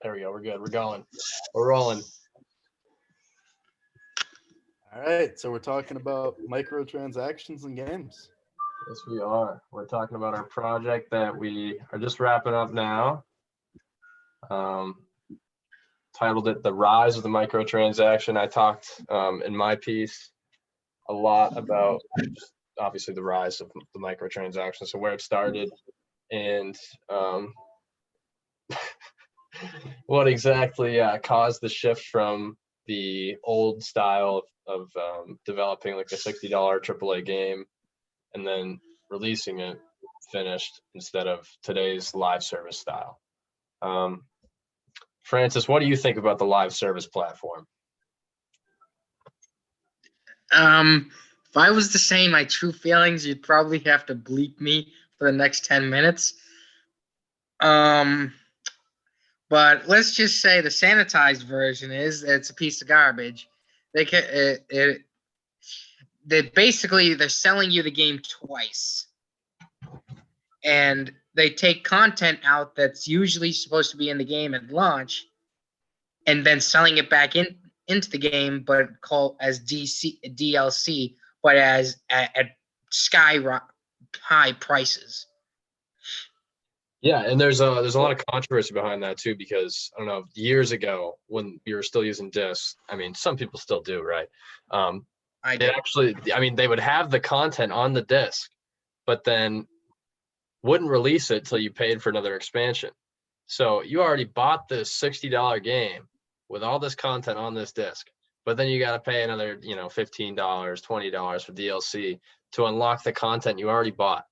There we go. We're good. We're going. We're rolling. All right, so we're talking about microtransactions in games. Yes, we are. We're talking about our project that we are just wrapping up now. Titled it The Rise of the Microtransaction. I talked in my piece a lot about just obviously the rise of the microtransaction, so where it started and what exactly caused the shift from the old style of developing like a $60 AAA game and then releasing it finished instead of today's live service style. Francis, what do you think about the live service platform? If I was to say my true feelings, you'd probably have to bleep me for the next 10 minutes. But let's just say the sanitized version is it's a piece of garbage. They're selling you the game twice, and they take content out that's usually supposed to be in the game at launch, and then selling it back into the game, but called as DLC, but as at sky high prices. Yeah, and there's a lot of controversy behind that too, because I don't know, years ago when we were still using discs, I mean, some people still do, right? They would have the content on the disc, but then wouldn't release it till you paid for another expansion. So you already bought this $60 game with all this content on this disc, but then you got to pay another, $15, $20 for DLC to unlock the content you already bought.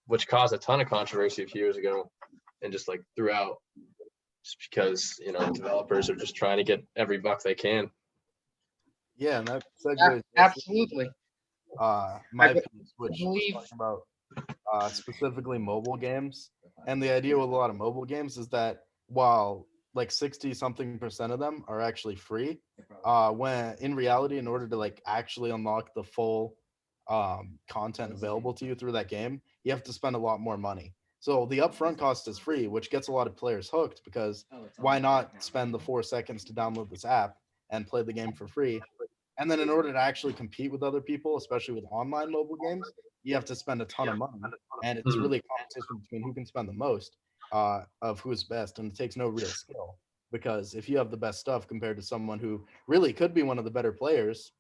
Which caused a ton of controversy a few years ago and just like throughout, just because developers are just trying to get every buck they can. Yeah, and that segues absolutely. My piece, which was talking about specifically mobile games, and the idea with a lot of mobile games is that while like 60-something% of them are actually free, when in reality, in order to like actually unlock the full content available to you through that game, you have to spend a lot more money. So the upfront cost is free, which gets a lot of players hooked, because why not spend the 4 seconds to download this app and play the game for free? And then in order to actually compete with other people, especially with online mobile games, you have to spend a ton of money. And it's really a competition between who can spend the most of who's best. And it takes no real skill, because if you have the best stuff compared to someone who really could be one of the better players,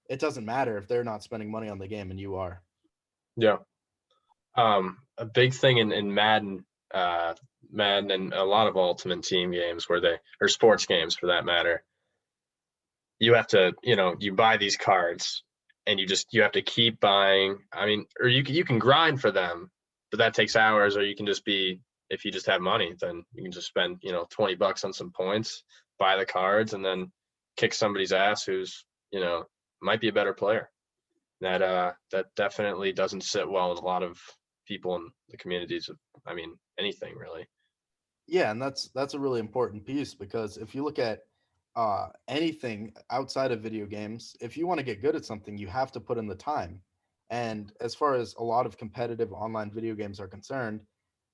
it doesn't matter if they're not spending money on the game and you are. Yeah. A big thing in Madden and a lot of Ultimate Team games or sports games for that matter, you have to, you buy these cards and you have to keep buying. I mean, or you can grind for them, but that takes hours, or you can just if you just have money, then you can just spend, $20 on some points, buy the cards, and then kick somebody's ass who's, might be a better player. That definitely doesn't sit well with a lot of people in the communities of, anything really. Yeah, and that's a really important piece, because if you look at anything outside of video games, if you want to get good at something, you have to put in the time. And as far as a lot of competitive online video games are concerned,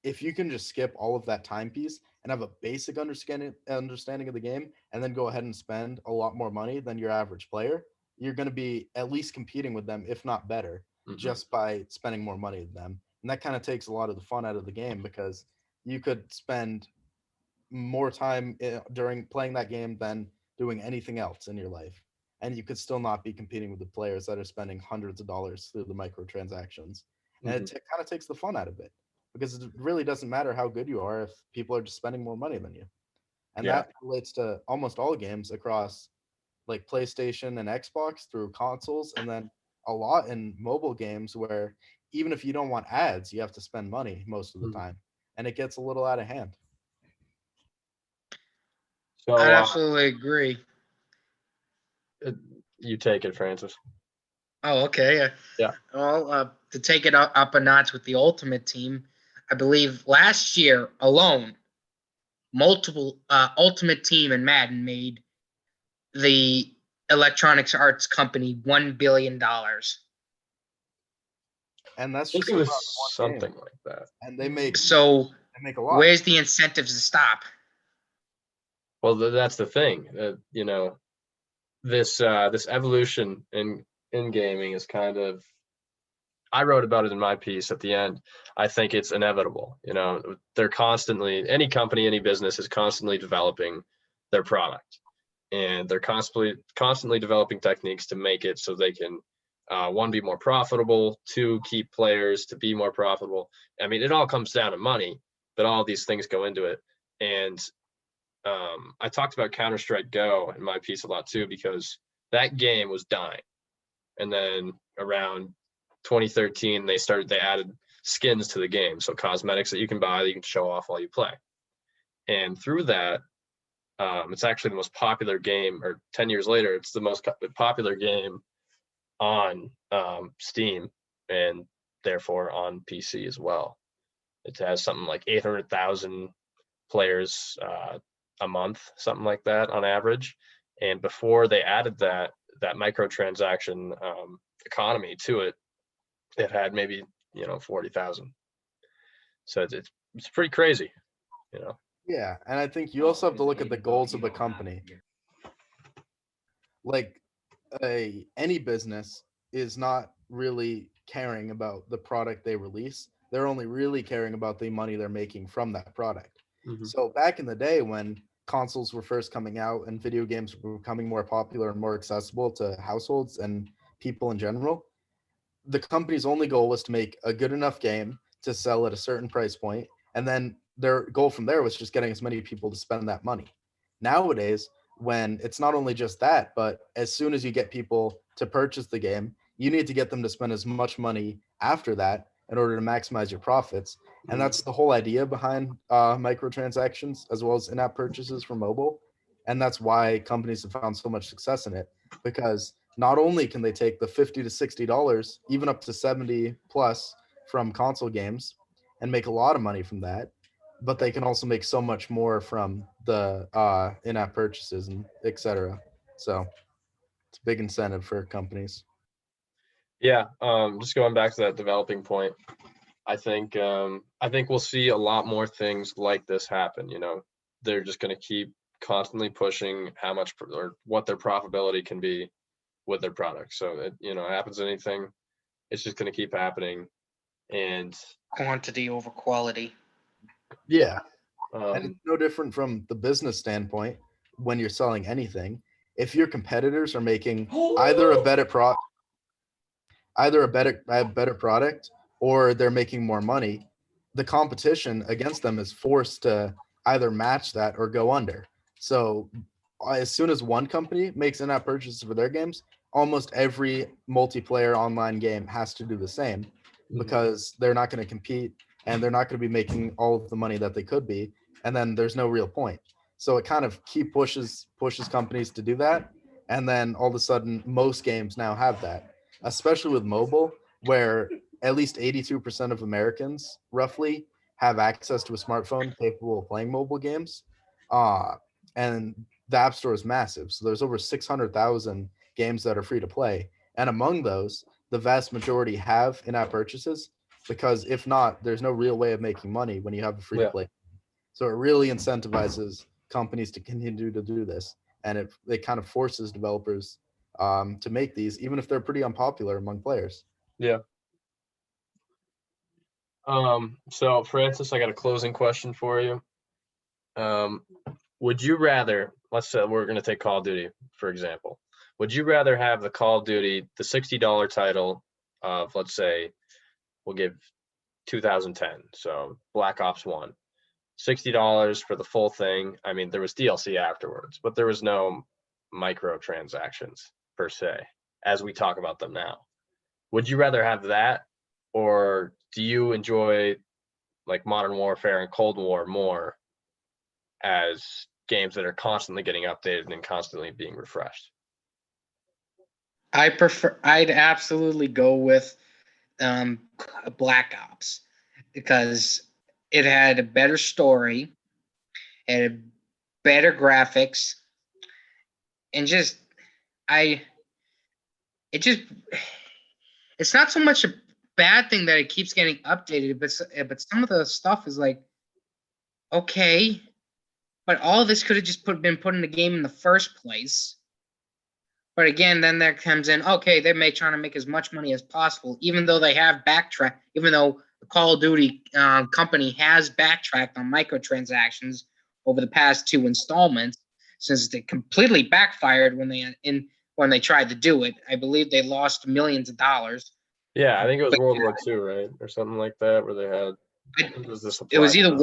if you can just skip all of that time piece and have a basic understanding of the game, and then go ahead and spend a lot more money than your average player, you're going to be at least competing with them, if not better, just by spending more money than them. And that kind of takes a lot of the fun out of the game, because you could spend more time during playing that game than doing anything else in your life, and you could still not be competing with the players that are spending hundreds of dollars through the microtransactions. And it kind of takes the fun out of it, because it really doesn't matter how good you are if people are just spending more money than you. And that relates to almost all games across like PlayStation and Xbox through consoles, and then a lot in mobile games where even if you don't want ads, you have to spend money most of the time, and it gets a little out of hand. So I absolutely agree. You take it, Francis. Oh, okay. Yeah. Well, to take it up a notch with the Ultimate Team, I believe last year alone, multiple Ultimate Team and Madden made the Electronics Arts company $1 billion. And that's just something like that. And they make a lot. Where's the incentives to stop? Well, that's the thing. You know, this evolution in gaming is kind of. I wrote about it in my piece at the end. I think it's inevitable. You know, they're constantly, any company, any business is constantly developing their product, and they're constantly developing techniques to make it so they can, one, be more profitable, two, keep players to be more profitable. I mean, it all comes down to money, but all these things go into it. And I talked about Counter-Strike Go in my piece a lot too, because that game was dying. And then around 2013, they added skins to the game. So cosmetics that you can buy that you can show off while you play. And through that, it's actually the most popular game, or 10 years later, it's the most popular game on Steam, and therefore on PC as well. It has something like 800,000 players a month, something like that on average. And before they added that microtransaction economy to it, it had maybe 40,000. So it's pretty crazy, you know. Yeah, and I think you also have to look at the goals of the company. Like any business is not really caring about the product they release. They're only really caring about the money they're making from that product. Mhm. So back in the day when consoles were first coming out and video games were becoming more popular and more accessible to households and people in general, the company's only goal was to make a good enough game to sell at a certain price point, and then their goal from there was just getting as many people to spend that money. Nowadays, when it's not only just that, but as soon as you get people to purchase the game, you need to get them to spend as much money after that in order to maximize your profits. And that's the whole idea behind microtransactions as well as in-app purchases for mobile. And that's why companies have found so much success in it, because not only can they take the $50 to $60, even up to 70 plus from console games and make a lot of money from that, but they can also make so much more from the in-app purchases and etc. So it's a big incentive for companies. Yeah, just going back to that developing point, I think we'll see a lot more things like this happen. You know, they're just going to keep constantly pushing how much or what their profitability can be with their product. So it happens anything, it's just going to keep happening. And Quantity over quality. Yeah. And it's no different from the business standpoint when you're selling anything. If your competitors are making either a better product or they're making more money, the competition against them is forced to either match that or go under. So as soon as one company makes in-app purchases for their games, almost every multiplayer online game has to do the same, because they're not going to compete and they're not going to be making all of the money that they could be, and then there's no real point. So it kind of pushes companies to do that, and then all of a sudden most games now have that, especially with mobile, where at least 82% of Americans roughly have access to a smartphone capable of playing mobile games. And the App Store is massive. So there's over 600,000 games that are free to play. And among those, the vast majority have in-app purchases, because if not, there's no real way of making money when you have a free to play. So it really incentivizes companies to continue to do this. And it kind of forces developers to make these, even if they're pretty unpopular among players. Yeah. So Francis, I got a closing question for you. Would you rather, let's say we're going to take Call of Duty, for example. Would you rather have the Call of Duty, the $60 title of, let's say, we'll give 2010, so Black Ops 1, $60 for the full thing? I mean, there was DLC afterwards, but there was no microtransactions per se, as we talk about them now. Would you rather have that, or do you enjoy like Modern Warfare and Cold War more as games that are constantly getting updated and constantly being refreshed? I'd absolutely go with Black Ops, because it had a better story, and better graphics, and it's not so much a bad thing that it keeps getting updated, but some of the stuff is like, okay, But all of this could have just been put in the game in the first place. But again, then there comes in, okay, they're trying to make as much money as possible, even though they have backtracked, even though the Call of Duty company has backtracked on microtransactions over the past 2 installments, since they completely backfired when they tried to do it. I believe they lost millions of dollars. Yeah, I think it was World War II, right, or something like that, where they had it was either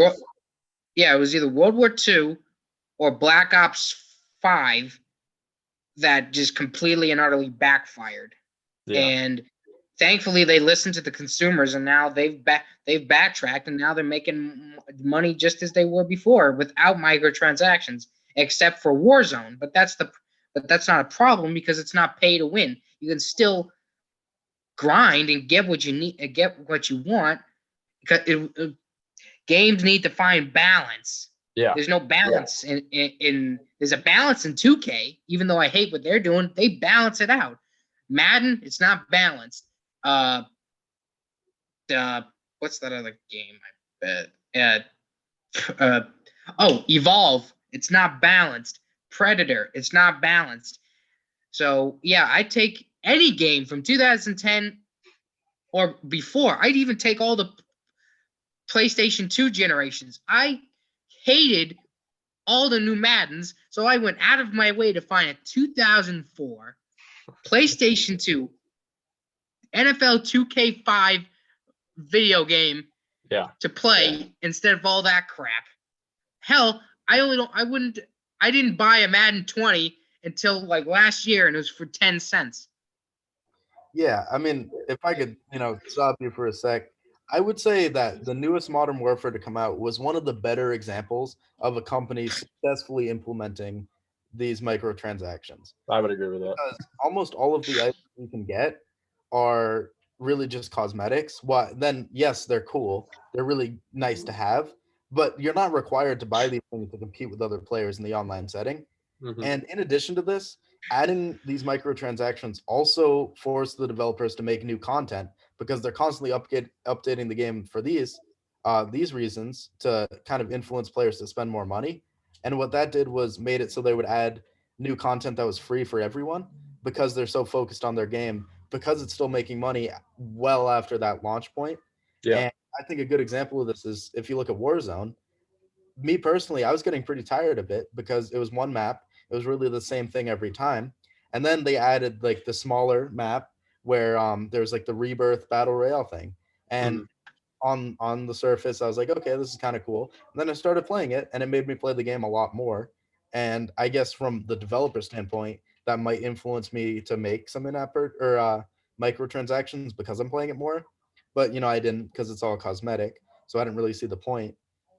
World War II or Black Ops 5 that just completely and utterly backfired. Yeah. And thankfully they listened to the consumers, and now they've backtracked, and now they're making money just as they were before without microtransactions, except for Warzone. But that's not a problem because it's not pay to win. You can still grind and get what you need and get what you want, because games need to find balance. Yeah. There's no balance in there's a balance in 2K, even though I hate what they're doing, they balance it out. Madden, it's not balanced. What's that other game? I bet. Evolve, it's not balanced. Predator, it's not balanced. So yeah, I take any game from 2010 or before. I'd even take all the PlayStation 2 generations. I hated all the new Maddens, so I went out of my way to find a 2004 PlayStation 2 NFL 2K5 video game to play instead of all that crap. Hell, I didn't buy a Madden 20 until like last year, and it was for 10 cents. Yeah, I mean, if I could, stop you for a sec, I would say that the newest Modern Warfare to come out was one of the better examples of a company successfully implementing these microtransactions. I would agree with that. Because almost all of the items you can get are really just cosmetics. Then yes, they're cool. They're really nice to have, but you're not required to buy these things to compete with other players in the online setting. Mhm. And in addition to this, adding these microtransactions also force the developers to make new content because they're constantly updating the game for these reasons to kind of influence players to spend more money. And what that did was made it so they would add new content that was free for everyone because they're so focused on their game, because it's still making money well after that launch point. Yeah. And I think a good example of this is if you look at Warzone. Me personally, I was getting pretty tired of it because it was one map. It was really the same thing every time. And then they added like the smaller map where there's like the Rebirth Battle Royale thing. And on the surface, I was like, okay, this is kind of cool. And then I started playing it, and it made me play the game a lot more. And I guess from the developer standpoint, that might influence me to make some in-app or microtransactions because I'm playing it more. But I didn't, because it's all cosmetic, so I didn't really see the point.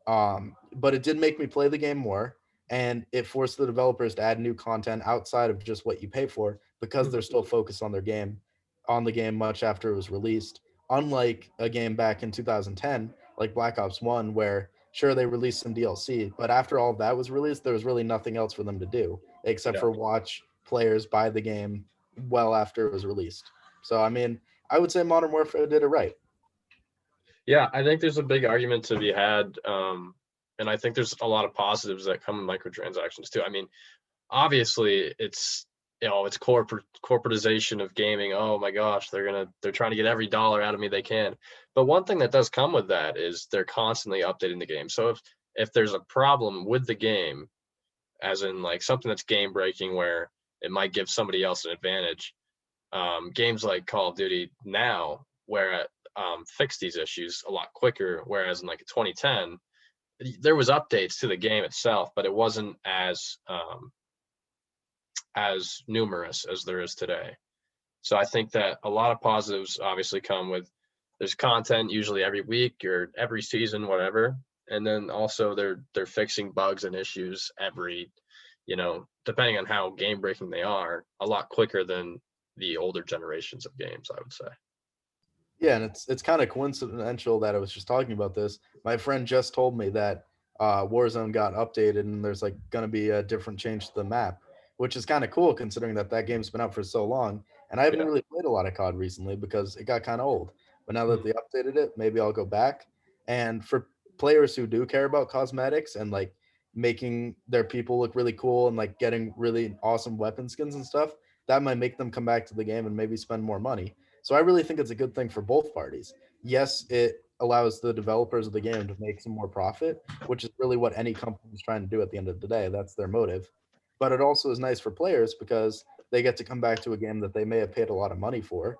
But it did make me play the game more, and it forced the developers to add new content outside of just what you pay for because they're still focused on the game much after it was released. Unlike a game back in 2010, like Black Ops 1, where sure they released some DLC, but after all of that was released, there was really nothing else for them to do except for watch players buy the game well after it was released. So I mean, I would say Modern Warfare did it right. Yeah, I think there's a big argument to be had, and I think there's a lot of positives that come in microtransactions too. I mean, obviously, it's it's corporatization of gaming. Oh my gosh, they're trying to get every dollar out of me they can. But one thing that does come with that is they're constantly updating the game. So if there's a problem with the game, as in like something that's game breaking where it might give somebody else an advantage, games like Call of Duty now, where fix these issues a lot quicker. Whereas in like 2010, there was updates to the game itself, but it wasn't as numerous as there is today. So I think that a lot of positives obviously come with there's content usually every week or every season, whatever, and then also they're fixing bugs and issues every, depending on how game breaking they are, a lot quicker than the older generations of games, I would say. Yeah, and it's kind of coincidental that I was just talking about this. My friend just told me that Warzone got updated and there's like going to be a different change to the map, which is kind of cool considering that game's been out for so long. And I haven't really played a lot of COD recently because it got kind of old. But now that they updated it, maybe I'll go back. And for players who do care about cosmetics and like making their people look really cool and like getting really awesome weapon skins and stuff, that might make them come back to the game and maybe spend more money. So I really think it's a good thing for both parties. Yes, it allows the developers of the game to make some more profit, which is really what any company is trying to do at the end of the day. That's their motive. But it also is nice for players because they get to come back to a game that they may have paid a lot of money for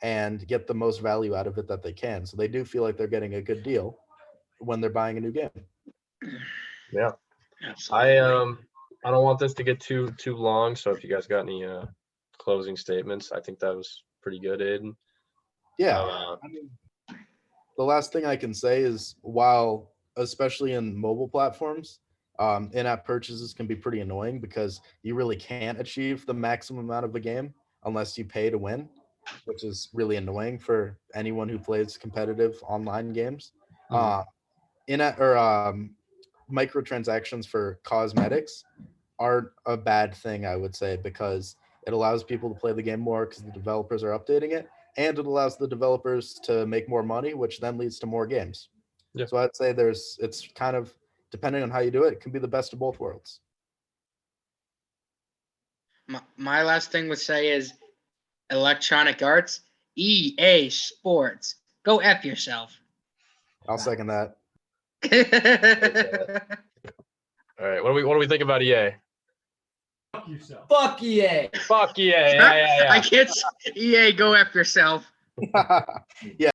and get the most value out of it that they can. So they do feel like they're getting a good deal when they're buying a new game. Yeah. Absolutely. I don't want this to get too long. So if you guys got any closing statements, I think that was pretty good, Aiden. Yeah. I mean, the last thing I can say is while, especially in mobile platforms, in-app purchases can be pretty annoying because you really can't achieve the maximum amount of a game unless you pay to win, which is really annoying for anyone who plays competitive online games. Mhm. In-app or microtransactions for cosmetics aren't a bad thing, I would say, because it allows people to play the game more because the developers are updating it, and it allows the developers to make more money, which then leads to more games. Yeah. So I'd say it's kind of, depending on how you do it, it can be the best of both worlds. My last thing would say is Electronic Arts, EA Sports. Go F yourself. I'll second that. All right. What do we think about EA? Fuck yourself. Fuck EA. Fuck EA. Yeah. I can't. EA, go F yourself. Yeah.